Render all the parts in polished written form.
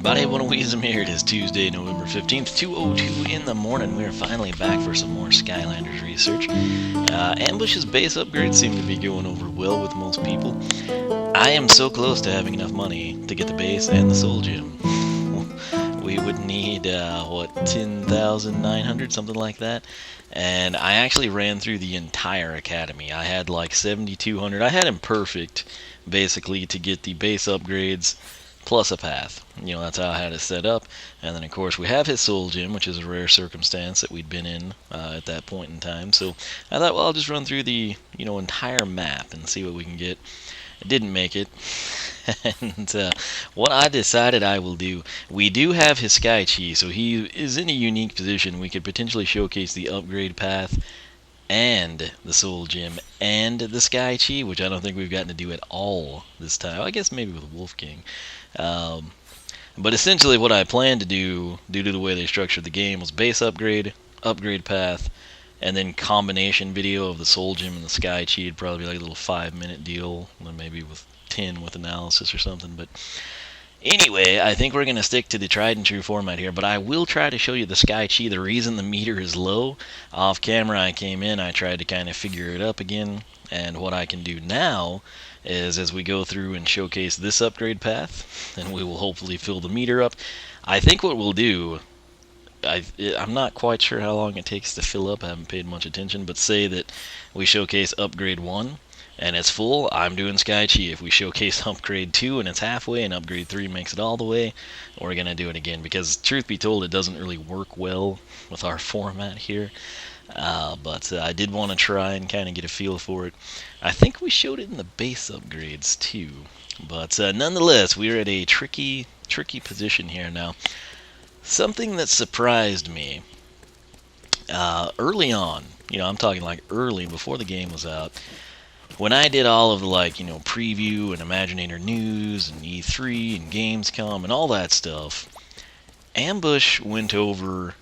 everybody, What a Wiisdom here. It is Tuesday, November 15th, 2:02 in the morning. We are finally back for some more Skylanders research. Ambush's base upgrades seem to be going over well with most people. I am so close to having enough money to get the base and the soul gem. We would need, 10,900, something like that. And I actually ran through the entire academy. I had like 7,200. I had him perfect, basically, to get the base upgrades plus a path. You know, that's how I had it set up. And then, of course, we have his soul gem, which is a rare circumstance that we'd been in at that point in time. So I thought, well, I'll just run through the, entire map and see what we can get. It didn't make it. And what I decided I will do, we do have his Sky Chi, so he is in a unique position. We could potentially showcase the upgrade path and the soul gem and the Sky Chi, which I don't think we've gotten to do at all this time. I guess maybe with Wolfgang. But essentially what I planned to do, due to the way they structured the game, was base upgrade, upgrade path, and then combination video of the soul gem and the Sky Chi. It'd probably be like a little 5-minute deal, maybe with 10 with analysis or something. But anyway, I think we're going to stick to the tried and true format here, but I will try to show you the Sky Chi. The reason the meter is low, off camera I came in, I tried to kind of figure it up again, and what I can do now is, as we go through and showcase this upgrade path, and we will hopefully fill the meter up, I think what we'll do, I'm not quite sure how long it takes to fill up, I haven't paid much attention, but say that we showcase upgrade 1, and it's full, I'm doing Sky Chi. If we showcase upgrade 2 and it's halfway, and upgrade 3 makes it all the way, we're going to do it again, because truth be told, it doesn't really work well with our format here. But I did want to try and kind of get a feel for it. I think we showed it in the base upgrades too, but nonetheless, we're at a tricky position here now. Something that surprised me early on, I'm talking like early, before the game was out, when I did all of the preview and Imaginator news and E3 and Gamescom and all that stuff, Ambush went over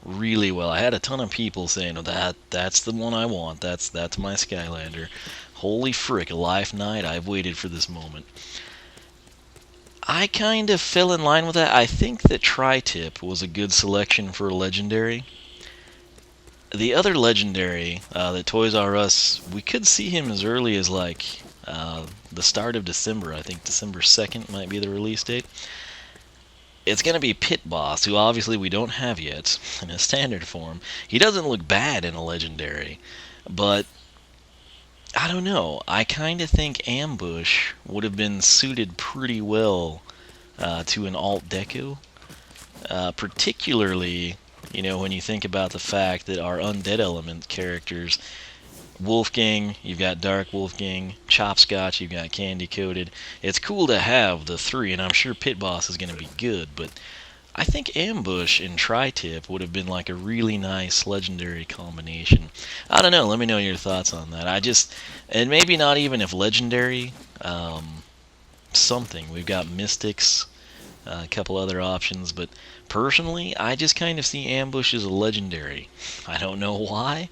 really well. I had a ton of people saying, oh, that's the one I want. That's my Skylander. Holy frick, a life night. I've waited for this moment. I kind of fell in line with that. I think that Tri-Tip was a good selection for a legendary. The other legendary, that Toys R Us, we could see him as early as like the start of December. I think December 2nd might be the release date. It's going to be Pit Boss, who obviously we don't have yet in a standard form. He doesn't look bad in a legendary, but I don't know. I kind of think Ambush would have been suited pretty well to an alt deco, particularly, when you think about the fact that our undead element characters, Wolfgang, you've got Dark Wolfgang, Chopscotch, you've got Candy Coated. It's cool to have the three, and I'm sure Pit Boss is going to be good, but I think Ambush and Tri-Tip would have been like a really nice legendary combination. I don't know, let me know your thoughts on that. And maybe not even if legendary, something. We've got Mystics, a couple other options, but personally, I just kind of see Ambush as a legendary. I don't know why.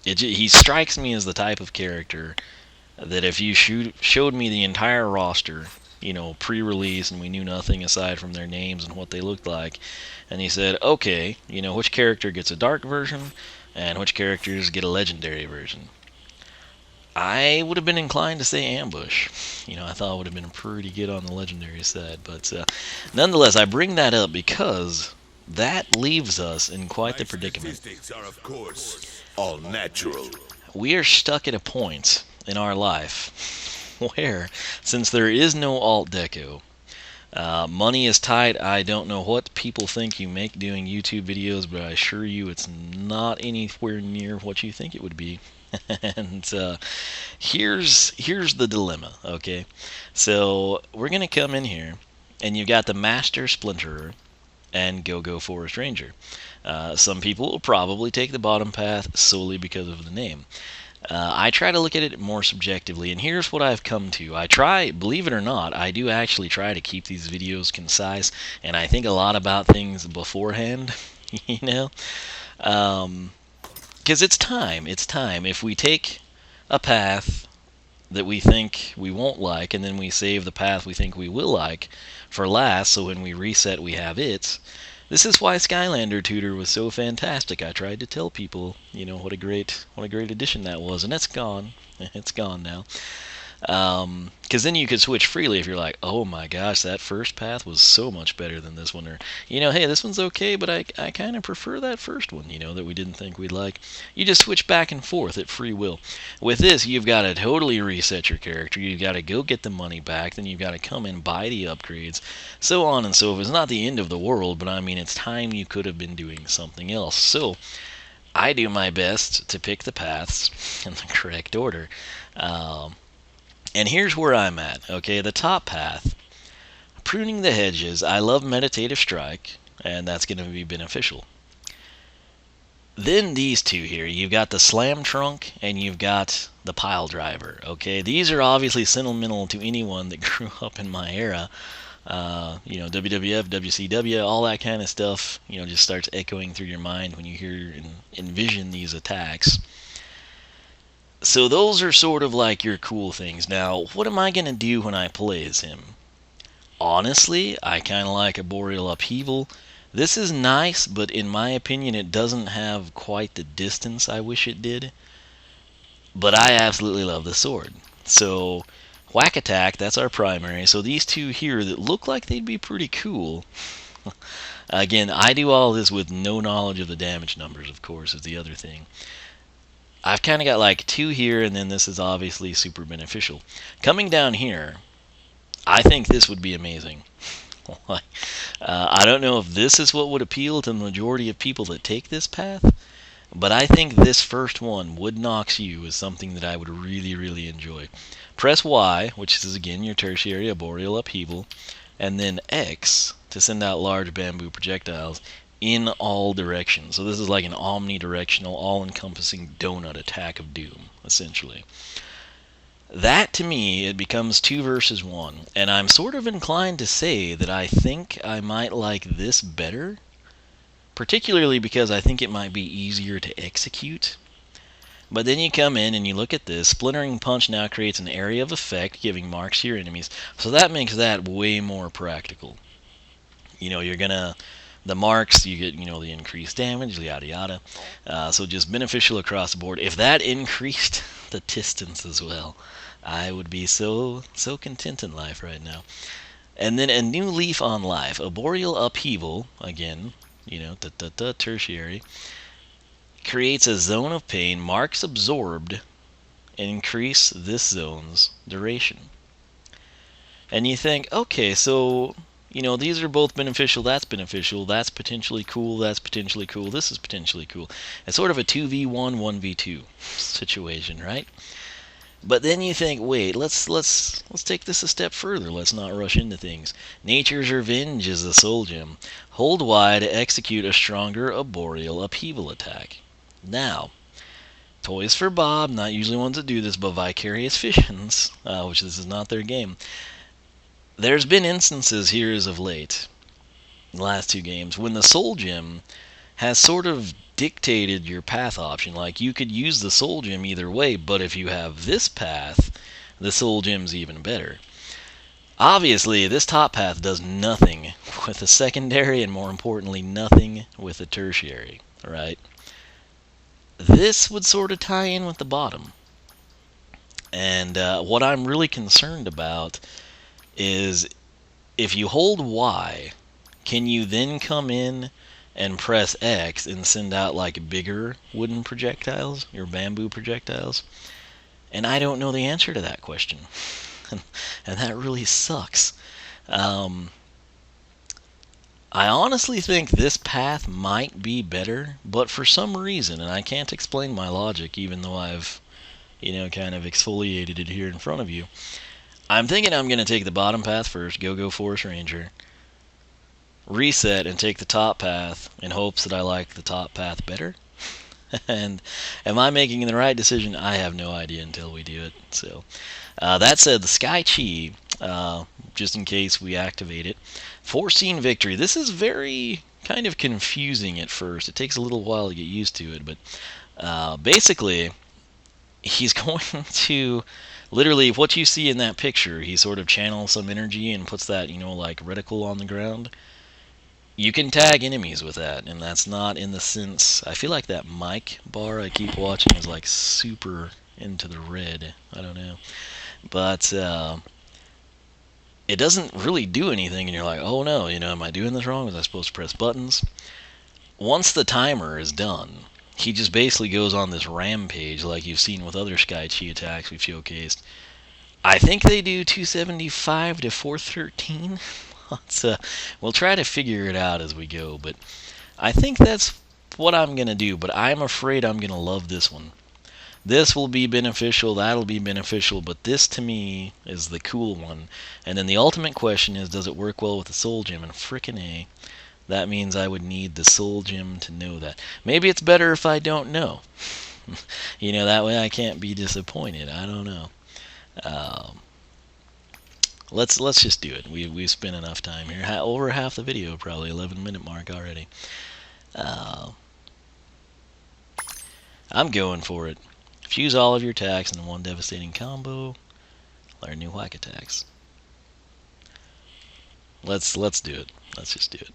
He strikes me as the type of character that if you showed me the entire roster, pre-release, and we knew nothing aside from their names and what they looked like, and he said, okay, which character gets a dark version, and which characters get a legendary version, I would have been inclined to say Ambush. I thought it would have been pretty good on the legendary side, but nonetheless, I bring that up because that leaves us in quite the predicament. Statistics are, of course, all natural. We are stuck at a point in our life where, since there is no alt deco, money is tight. I don't know what people think you make doing YouTube videos, but I assure you it's not anywhere near what you think it would be. And here's the dilemma, okay? So we're going to come in here, and you've got the Master Splinterer and Go-Go Forest Ranger. Some people will probably take the bottom path solely because of the name. I try to look at it more subjectively, and here's what I've come to. Believe it or not, I do actually try to keep these videos concise, and I think a lot about things beforehand, because it's time. If we take a path that we think we won't like, and then we save the path we think we will like for last, so when we reset we have it. This is why Skylander Tutor was so fantastic. I tried to tell people, what a great addition that was, and it's gone. It's gone now. Because then you could switch freely if you're like, oh my gosh, that first path was so much better than this one, or hey, this one's okay, but I kind of prefer that first one, that we didn't think we'd like. You just switch back and forth at free will. With this, you've got to totally reset your character. You've got to go get the money back, then you've got to come and buy the upgrades, so on and so forth. It's not the end of the world, but I mean, it's time you could have been doing something else. So I do my best to pick the paths in the correct order. And here's where I'm at. Okay, the top path, pruning the hedges. I love meditative strike, and that's going to be beneficial. Then these two here, you've got the slam trunk and you've got the pile driver. Okay, these are obviously sentimental to anyone that grew up in my era. WWF, WCW, all that kind of stuff. Just starts echoing through your mind when you hear and envision these attacks. So those are sort of like your cool things. Now, what am I going to do when I play as him? Honestly, I kind of like a Boreal Upheaval. This is nice, but in my opinion, it doesn't have quite the distance I wish it did. But I absolutely love the sword. So, Whack Attack, that's our primary. So these two here that look like they'd be pretty cool. Again, I do all this with no knowledge of the damage numbers, of course, is the other thing. I've kind of got like two here, and then this is obviously super beneficial. Coming down here, I think this would be amazing. I don't know if this is what would appeal to the majority of people that take this path, but I think this first one, Wood Knocks You, is something that I would really, really enjoy. Press Y, which is again your tertiary Boreal Upheaval, and then X to send out large bamboo projectiles in all directions. So this is like an omnidirectional, all-encompassing donut attack of doom, essentially. That, to me, it becomes 2 versus 1, and I'm sort of inclined to say that I think I might like this better, particularly because I think it might be easier to execute. But then you come in and you look at this. Splintering Punch now creates an area of effect, giving marks to your enemies, so that makes that way more practical. You're gonna... The marks, you get, the increased damage, yada yada. So just beneficial across the board. If that increased the distance as well, I would be so content in life right now. And then a new leaf on life. A Boreal Upheaval, again, tertiary, creates a zone of pain, marks absorbed, and increase this zone's duration. And you think, okay, so... these are both beneficial, that's potentially cool, that's potentially cool, this is potentially cool. It's sort of a 2v1, 1v2 situation, right? But then you think, wait, let's take this a step further. Let's not rush into things. Nature's Revenge is the soul gem. Hold Y to execute a stronger Boreal Upheaval attack. Now, Toys for Bob, not usually ones that do this, but Vicarious Visions, which this is not their game. There's been instances here as of late, the last 2 games, when the Soul Gem has sort of dictated your path option. Like, you could use the Soul Gem either way, but if you have this path, the Soul Gem's even better. Obviously, this top path does nothing with the secondary, and more importantly, nothing with the tertiary, right? This would sort of tie in with the bottom. And what I'm really concerned about is if you hold Y, can you then come in and press X and send out like bigger wooden projectiles, your bamboo projectiles? And I don't know the answer to that question. And that really sucks. I honestly think this path might be better, but for some reason, and I can't explain my logic even though I've, kind of exfoliated it here in front of you, I'm thinking I'm going to take the bottom path first, go Forest Ranger, reset and take the top path in hopes that I like the top path better. And am I making the right decision? I have no idea until we do it. So that said, the Sky Chi, just in case we activate it, Foreseen Victory. This is very kind of confusing at first. It takes a little while to get used to it, but basically, he's going to literally what you see in that picture. He sort of channels some energy and puts that, like reticle on the ground. You can tag enemies with that, and that's not in the sense. I feel like that mic bar I keep watching is like super into the red. I don't know, but it doesn't really do anything, and you're like, oh no, am I doing this wrong? Was I supposed to press buttons? Once the timer is done, he just basically goes on this rampage like you've seen with other Sky Chi attacks we've showcased. I think they do 275 to 413. We'll try to figure it out as we go, but I think that's what I'm going to do, but I'm afraid I'm going to love this one. This will be beneficial, that'll be beneficial, but this to me is the cool one. And then the ultimate question is, does it work well with the Soul Gem? And frickin' A, that means I would need the Soul Gem to know that. Maybe it's better if I don't know. That way I can't be disappointed. I don't know. Let's just do it. We've spent enough time here. Over half the video, probably 11-minute mark already. I'm going for it. Fuse all of your attacks in one devastating combo. Learn new whack attacks. Let's do it. Let's just do it.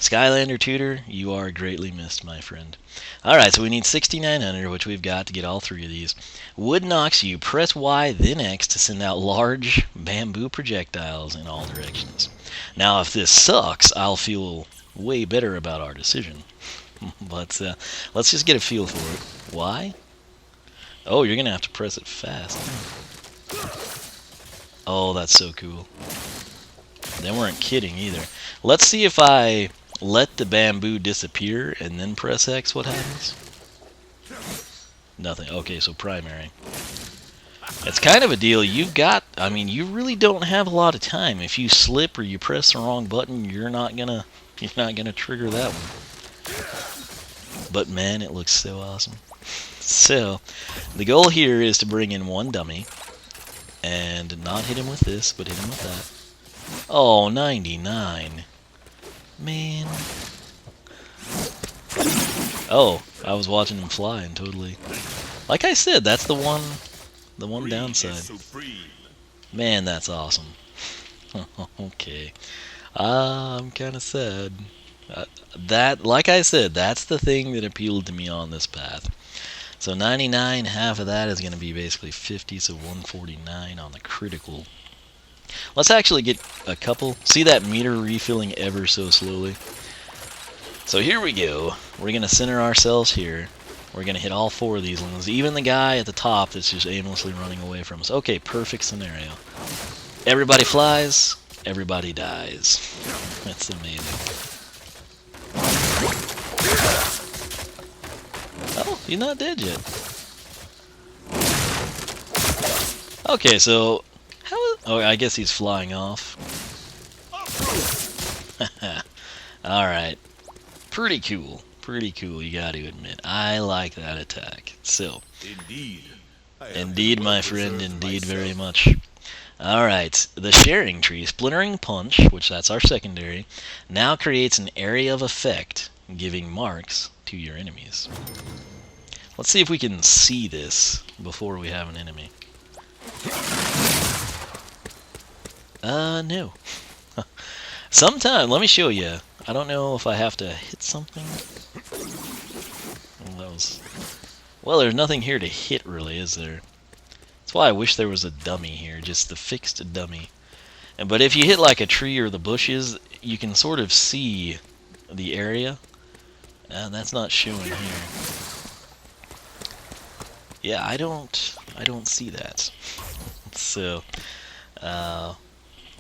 Skylander Tutor, you are greatly missed, my friend. Alright, so we need 6,900, which we've got to get all three of these. Wood knocks you. Press Y, then X to send out large bamboo projectiles in all directions. Now, if this sucks, I'll feel way better about our decision. But let's just get a feel for it. Y? Oh, you're going to have to press it fast. Oh, that's so cool. They weren't kidding either. Let's see if I let the bamboo disappear and then press X, what happens? Nothing. Okay, so primary. It's kind of a deal. You really don't have a lot of time. If you slip or you press the wrong button, you're not gonna trigger that one. But man, it looks so awesome. So, the goal here is to bring in one dummy and not hit him with this, but hit him with that. Oh, 99. Man. Oh, I was watching him fly and totally... Like I said, that's the one downside. Man, that's awesome. Okay. I'm kind of sad. Like I said, that's the thing that appealed to me on this path. So 99, half of that is going to be basically 50, so 149 on the critical. Let's actually get a couple. See that meter refilling ever so slowly? So here we go. We're going to center ourselves here. We're going to hit all four of these ones. Even the guy at the top that's just aimlessly running away from us. Okay, perfect scenario. Everybody flies. Everybody dies. That's amazing. Oh, he's not dead yet. Okay, so... Oh, I guess he's flying off. Alright. Pretty cool. Pretty cool, you gotta admit. I like that attack. So. Indeed, my friend, indeed very much. Alright, the sharing tree, Splintering Punch, which that's our secondary, now creates an area of effect, giving marks to your enemies. Let's see if we can see this before we have an enemy. No. Sometime, let me show you. I don't know if I have to hit something. Well, there's nothing here to hit, really, is there? That's why I wish there was a dummy here, just the fixed dummy. But if you hit like a tree or the bushes, you can sort of see the area. That's not showing here. Yeah, I don't see that. So,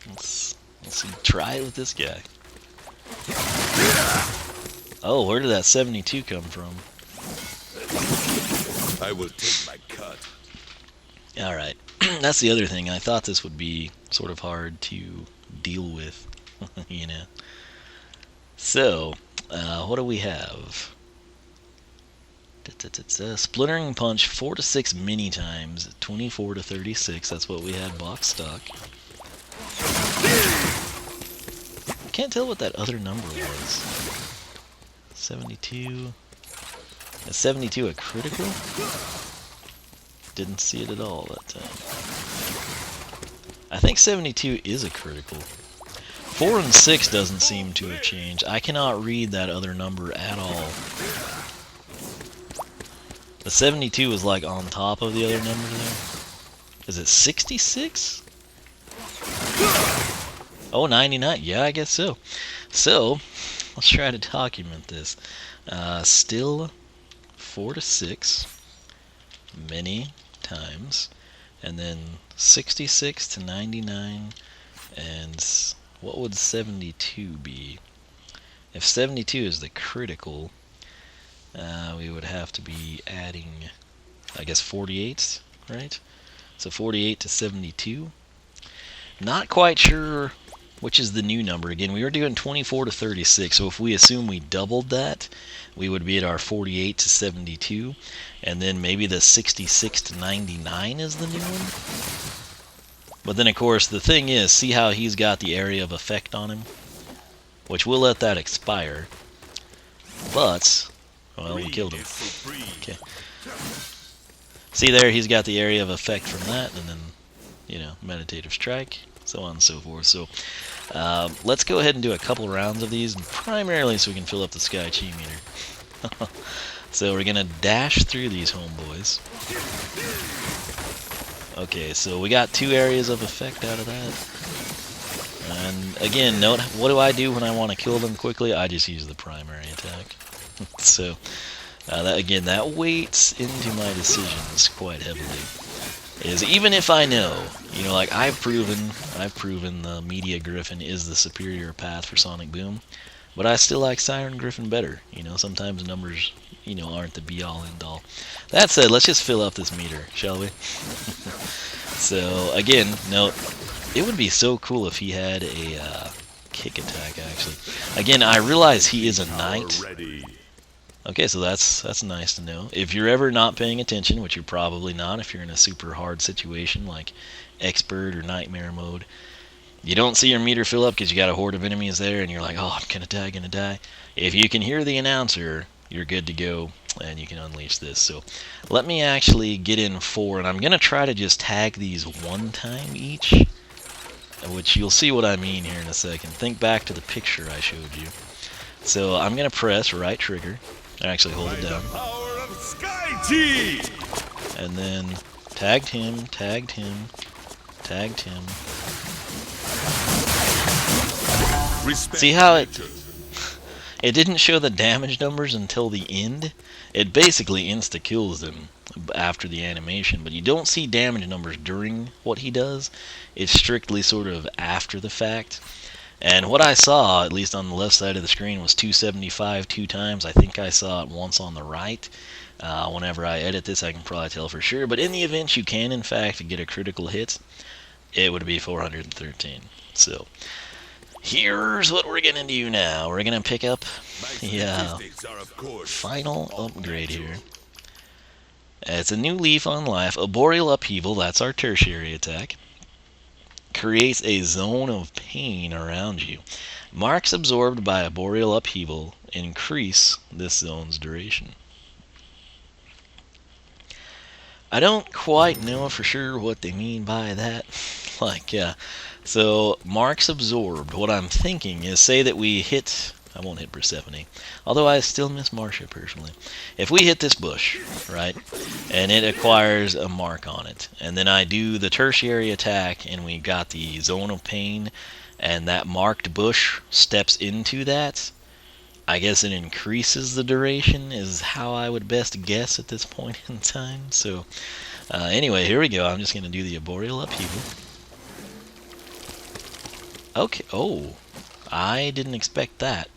let's see, try it with this guy. Oh, where did that 72 come from? I will take my cut. Alright, that's the other thing. I thought this would be sort of hard to deal with, you know. So, what do we have? Splintering Punch 4 to 6 mini times, 24 to 36. That's what we had box stock. Can't tell what that other number was. 72. Is 72 a critical? Didn't see it at all that time. I think 72 is a critical. 4 and 6 doesn't seem to have changed. I cannot read that other number at all. The 72 is like on top of the other number there. Is it 66? Oh, 99. Yeah, I guess so. So, let's try to document this. Still 4 to 6 many times. And then 66 to 99. And what would 72 be? If 72 is the critical, we would have to be adding, I guess, 48, right? So 48 to 72. Not quite sure which is the new number. Again, we were doing 24 to 36, so if we assume we doubled that, we would be at our 48 to 72, and then maybe the 66 to 99 is the new one. But then, of course, the thing is, see how he's got the area of effect on him? Which we'll let that expire. But, well, we killed him. Okay. See there, he's got the area of effect from that, and then, you know, meditative strike, so on and so forth. So, let's go ahead and do a couple rounds of these, primarily so we can fill up the Sky Chi meter. So we're gonna dash through these homeboys. Okay, so we got 2 areas of effect out of that. And again, note, what do I do when I want to kill them quickly? I just use the primary attack. So, that weights into my decisions quite heavily. Is even if I know, you know, like I've proven the Media Griffin is the superior path for Sonic Boom, but I still like Siren Griffin better. You know, sometimes numbers, you know, aren't the be-all, end-all. That said, let's just fill up this meter, shall we? So, again, note, it would be so cool if he had a kick attack, actually. Again, I realize he is a knight. Okay, so that's nice to know. If you're ever not paying attention, which you're probably not if you're in a super hard situation like Expert or Nightmare mode, you don't see your meter fill up because you got a horde of enemies there and you're like, oh, I'm gonna die. If you can hear the announcer, you're good to go and you can unleash this. So let me actually get in 4, and I'm gonna try to just tag these one time each, which you'll see what I mean here in a second. Think back to the picture I showed you. So I'm gonna press right trigger, actually hold it down, and then tagged him, tagged him, tagged him. See how it didn't show the damage numbers until the end? It basically insta-kills them after the animation, but you don't see damage numbers during what he does. It's strictly sort of after the fact. And what I saw, at least on the left side of the screen, was 275 2 times. I think I saw it once on the right. Whenever I edit this, I can probably tell for sure. But in the event you can, in fact, get a critical hit, it would be 413. So, here's what we're going to do now. We're going to pick up the final upgrade here. It's a new leaf on life. A boreal upheaval, that's our tertiary attack, creates a zone of pain around you. Marks absorbed by a boreal upheaval increase this zone's duration. I don't quite know for sure what they mean by that. So marks absorbed. What I'm thinking is, say that we hit, I won't hit Persephone, although I still miss Marcia personally. If we hit this bush, right, and it acquires a mark on it, and then I do the tertiary attack and we got the zone of pain, and that marked bush steps into that, I guess it increases the duration, is how I would best guess at this point in time. So anyway, here we go. I'm just going to do the boreal upheaval. Okay, oh, I didn't expect that.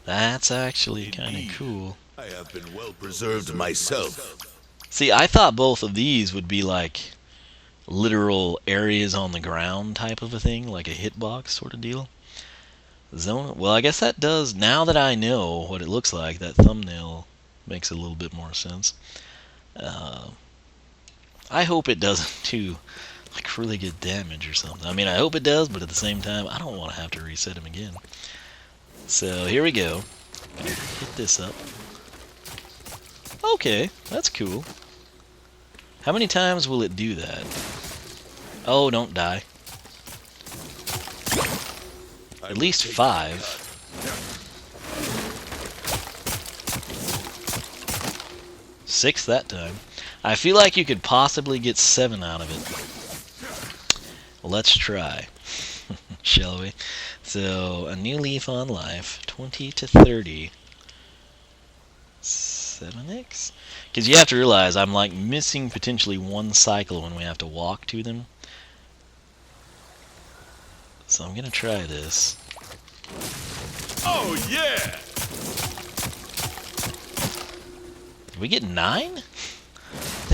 That's actually kind of cool. I have been well preserved myself. See, I thought both of these would be like literal areas on the ground type of a thing, like a hitbox sort of deal. Zone. Well, I guess that does, now that I know what it looks like, that thumbnail makes a little bit more sense. I hope it doesn't do like really good damage or something. I mean, I hope it does, but at the same time, I don't want to have to reset him again. So here we go. Hit this up. Okay, that's cool. How many times will it do that? Oh, don't die. At least 5. Six that time. I feel like you could possibly get 7 out of it. Let's try. Shall we? So, a new leaf on life. 20 to 30. 7x? Because you have to realize I'm like missing potentially 1 cycle when we have to walk to them. So I'm going to try this. Oh, yeah! Did we get 9? I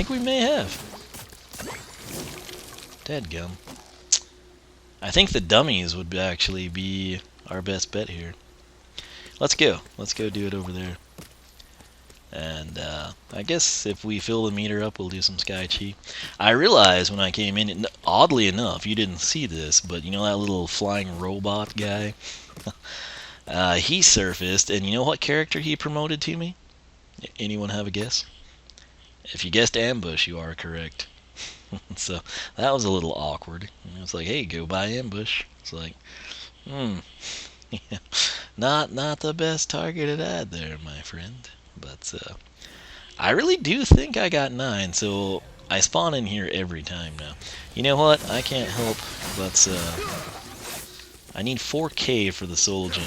think we may have. Dadgum. I think the dummies would actually be our best bet here. Let's go. Let's go do it over there. And I guess if we fill the meter up, we'll do some Sky Chi. I realized when I came in, and oddly enough, you didn't see this, but you know that little flying robot guy? He surfaced, and you know what character he promoted to me? Anyone have a guess? If you guessed Ambush, you are correct. So that was a little awkward. It was like, hey, go buy Ambush. It's like, yeah, not the best targeted ad there, my friend. But I really do think I got 9, so I spawn in here every time now. You know what? I can't help but I need 4K for the soul gem.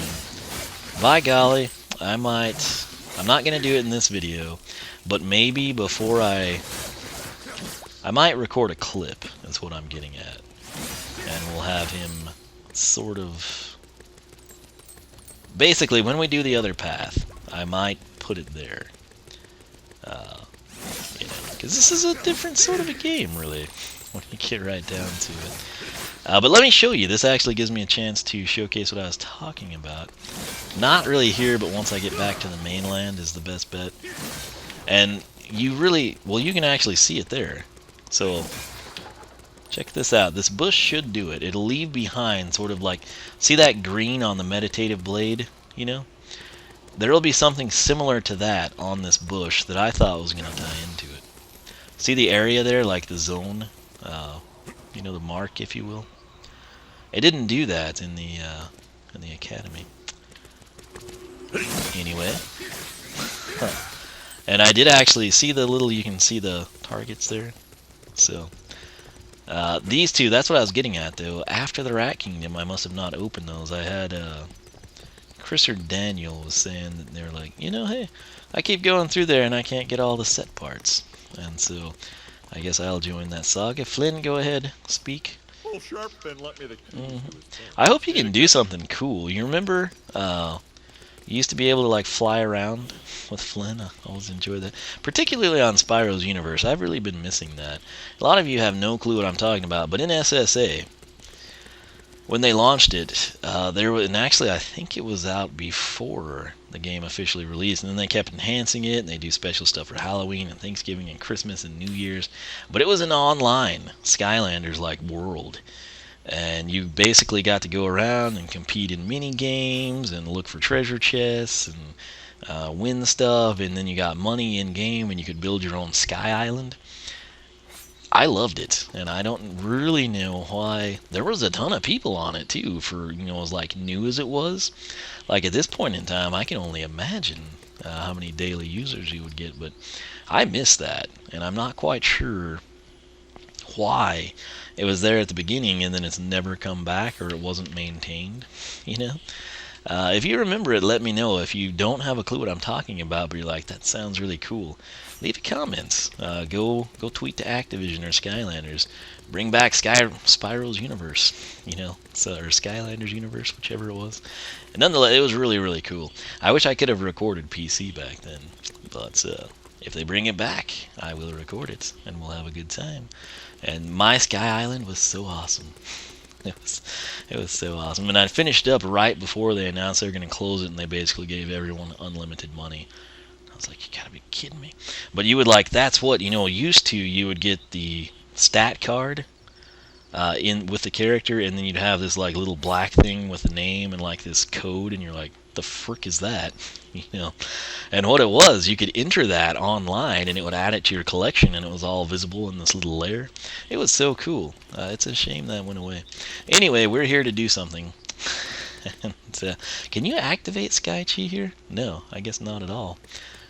By golly, I'm not gonna do it in this video, but maybe before I might record a clip. That's what I'm getting at, and we'll have him sort of. Basically, when we do the other path, I might put it there. Because this is a different sort of a game, really, when you get right down to it. But let me show you. This actually gives me a chance to showcase what I was talking about. Not really here, but once I get back to the mainland is the best bet. And you really, well, you can actually see it there. So, check this out. This bush should do it. It'll leave behind sort of like, see that green on the meditative blade, you know? There'll be something similar to that on this bush that I thought was going to tie into it. See the area there, like the zone? You know, the mark, if you will? It didn't do that in the academy. Anyway. And I did actually see the little, you can see the targets there. So, these two, that's what I was getting at, though. After the Rat Kingdom, I must have not opened those. I had, Chris or Daniel was saying that they're like, you know, hey, I keep going through there and I can't get all the set parts. And so, I guess I'll join that saga. Flynn, go ahead, speak. Pull sharp and let me the keys to his I hope you can do something cool. You remember, you used to be able to, like, fly around with Flynn. I always enjoyed that. Particularly on Spyro's Universe. I've really been missing that. A lot of you have no clue what I'm talking about, but in SSA, when they launched it, there was, and actually I think it was out before the game officially released, and then they kept enhancing it, and they do special stuff for Halloween and Thanksgiving and Christmas and New Year's. But it was an online Skylanders like world, and you basically got to go around and compete in mini games and look for treasure chests and win stuff, and then you got money in game and you could build your own Sky Island. I loved it, and I don't really know why. There was a ton of people on it too, for, you know, as like new as it was. Like at this point in time, I can only imagine how many daily users you would get, but I miss that, and I'm not quite sure why it was there at the beginning and then it's never come back, or it wasn't maintained, you know. If you remember it, let me know. If you don't have a clue what I'm talking about, but you're like, that sounds really cool, leave comments. Go tweet to Activision or Skylanders. Bring back Spyro's Universe, you know, so, or Skylanders Universe, whichever it was. And nonetheless, it was really, really cool. I wish I could have recorded PC back then, but if they bring it back, I will record it, and we'll have a good time. And my Sky Island was so awesome. It was so awesome. And I finished up right before they announced they were going to close it, and they basically gave everyone unlimited money. I was like, you gotta be kidding me. But you would, like, that's what, you know, used to, you would get the stat card in with the character, and then you'd have this like little black thing with a name and like this code, and you're like, the frick is that? You know, and what it was, you could enter that online, and it would add it to your collection, and it was all visible in this little layer. It was so cool. It's a shame that went away. Anyway, we're here to do something. And, can you activate Sky Chi here? No, I guess not at all.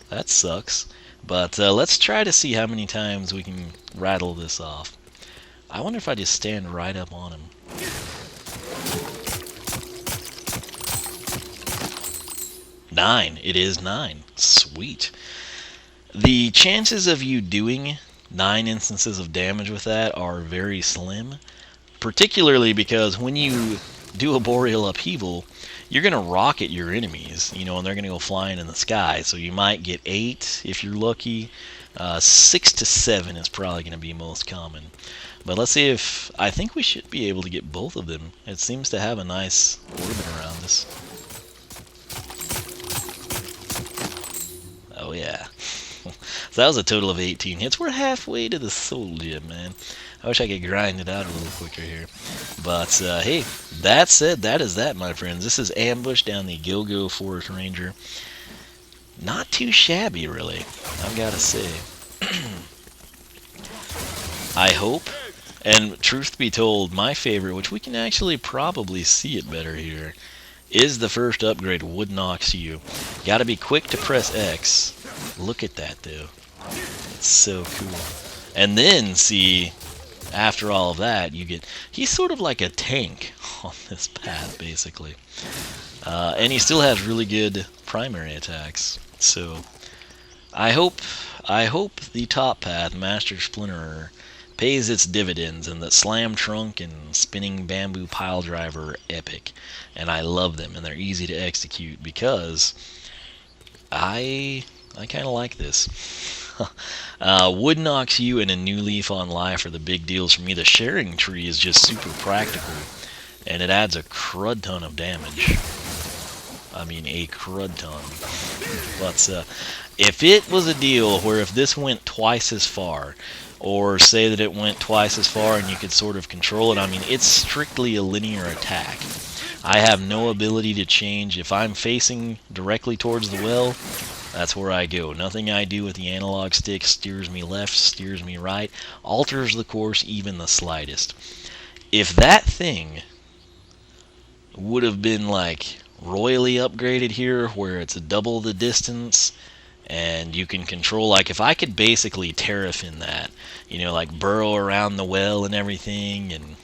That sucks. But let's try to see how many times we can rattle this off. I wonder if I just stand right up on him. 9. It is 9. Sweet. The chances of you doing 9 instances of damage with that are very slim. Particularly because when you do a Boreal Upheaval, you're going to rocket your enemies, you know, and they're going to go flying in the sky. So you might get 8 if you're lucky. 6 to 7 is probably going to be most common. But let's see if... I think we should be able to get both of them. It seems to have a nice orbit around us. Oh yeah. So that was a total of 18 hits. We're halfway to the soul gem, man. I wish I could grind it out a little quicker here. But, hey, that said, that is that, my friends. This is Ambush down the Go-Go Forest Ranger. Not too shabby, really, I've got to say. I hope, and truth be told, my favorite, which we can actually probably see it better here, is the first upgrade, Wood Knocks You. Gotta be quick to press X. Look at that, though. It's so cool. And then, see, after all of that, you get... He's sort of like a tank on this path, basically. And he still has really good primary attacks. So, I hope the top path, Master Splinterer, pays its dividends, and that Slam Trunk and Spinning Bamboo Pile Driver are epic. And I love them, and they're easy to execute, because I kind of like this. Wood Knocks You and a New Leaf on Life are the big deals for me. The Sharing Tree is just super practical, and it adds a crud ton of damage. I mean, a crud ton. But if it was a deal where if this went twice as far, or say that it went twice as far and you could sort of control it, I mean, it's strictly a linear attack. I have no ability to change. If I'm facing directly towards the well, that's where I go. Nothing I do with the analog stick steers me left, steers me right, alters the course even the slightest. If that thing would have been like royally upgraded here, where it's double the distance, and you can control, like if I could basically terrafin that, you know, like burrow around the well and everything, and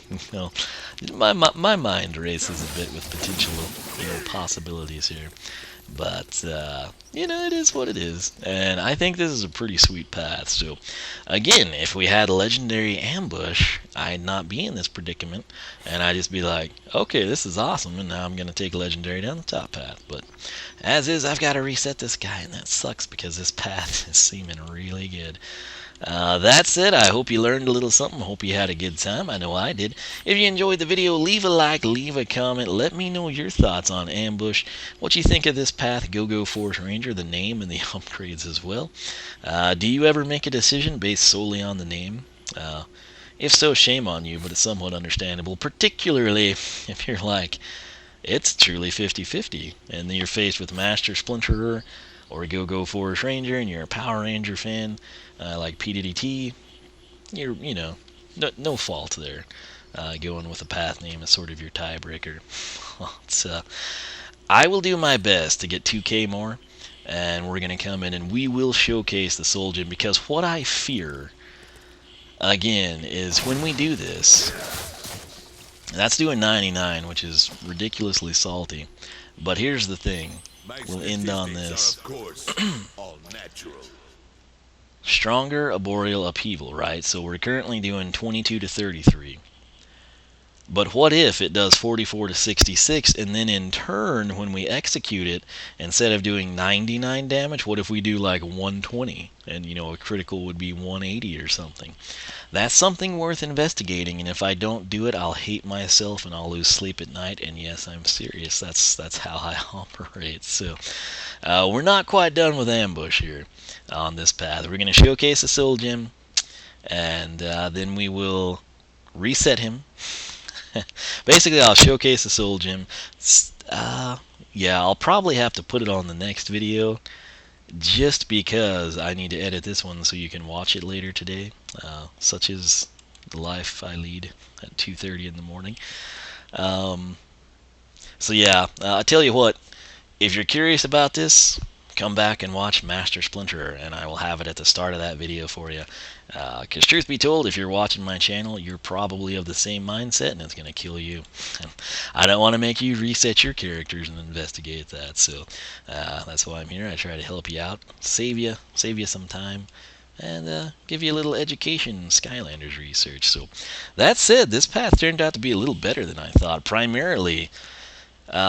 you know, my mind races a bit with potential, you know, possibilities here. But, you know, it is what it is. And I think this is a pretty sweet path. So, again, if we had a legendary ambush, I'd not be in this predicament. And I'd just be like, okay, this is awesome. And now I'm going to take legendary down the top path. But, as is, I've got to reset this guy. And that sucks because this path is seeming really good. That's it. I hope you learned a little something. Hope you had a good time. I know I did. If you enjoyed the video, leave a like, leave a comment. Let me know your thoughts on Ambush. What you think of this path, Go-Go Forest Ranger, the name and the upgrades as well. Do you ever make a decision based solely on the name? If so, shame on you, but it's somewhat understandable. Particularly if you're like, it's truly 50-50. And then you're faced with Master Splinterer or Go-Go Forest Ranger, and you're a Power Ranger fan, like PDDT, you know, no fault there. Going with a path name is sort of your tiebreaker. I will do my best to get 2K more, and we're going to come in and we will showcase the Soul Gem, because what I fear, again, is when we do this, that's doing 99, which is ridiculously salty, but here's the thing. We'll end on this. All natural. Stronger Arboreal Upheaval, right? So we're currently doing 22 to 33. But what if it does 44 to 66, and then in turn, when we execute it, instead of doing 99 damage, what if we do like 120? And, you know, a critical would be 180 or something. That's something worth investigating, and if I don't do it, I'll hate myself and I'll lose sleep at night. And yes, I'm serious. That's how I operate. So, we're not quite done with Ambush here on this path. We're going to showcase the Soul Gem, and then we will reset him. Basically, I'll showcase the Soul Gem. Yeah, I'll probably have to put it on the next video just because I need to edit this one so you can watch it later today. Such is the life I lead at 2:30 in the morning. Um, so yeah, I tell you what, if you're curious about this, come back and watch Master Splinterer, and I will have it at the start of that video for you. Because truth be told, if you're watching my channel, you're probably of the same mindset, and it's going to kill you. I don't want to make you reset your characters and investigate that, so that's why I'm here. I try to help you out, save you some time, and give you a little education in Skylanders research. So that said, this path turned out to be a little better than I thought, primarily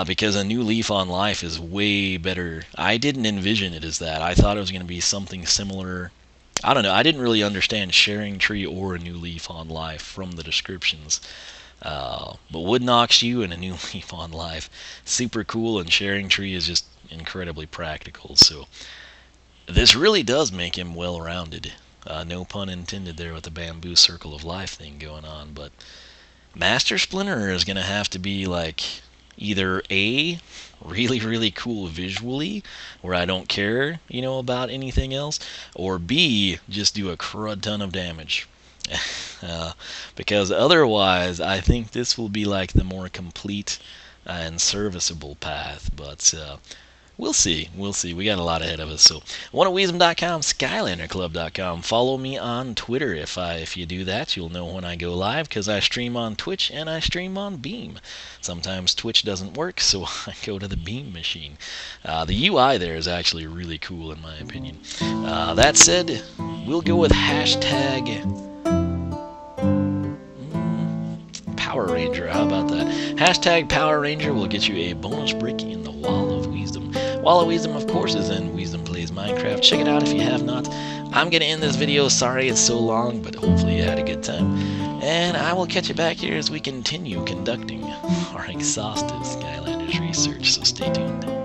because a new leaf on life is way better. I didn't envision it as that. I thought it was going to be something similar. I don't know. I didn't really understand sharing tree or a new leaf on life from the descriptions. But wood knocks you and a new leaf on life. Super cool, and sharing tree is just incredibly practical. So this really does make him well-rounded. No pun intended there with the bamboo circle of life thing going on. But Master Splinterer is going to have to be like either A, really, really cool visually, where I don't care, about anything else, or B, just do a crud ton of damage. Because otherwise, I think this will be like the more complete and serviceable path, but we'll see. We'll see. We got a lot ahead of us. So, oneofwisdom.com, SkylanderClub.com. Follow me on Twitter. If you do that, you'll know when I go live, because I stream on Twitch and I stream on Beam. Sometimes Twitch doesn't work, so I go to the Beam machine. The UI there is actually really cool, in my opinion. That said, we'll go with hashtag Power Ranger. How about that? Hashtag Power Ranger will get you a bonus brick in the Wall of Wisdom. Wall of Wisdom, of course, is in Wisdom Plays Minecraft. Check it out if you have not. I'm going to end this video. Sorry it's so long, but hopefully you had a good time. And I will catch you back here as we continue conducting our exhaustive Skylanders research, so stay tuned.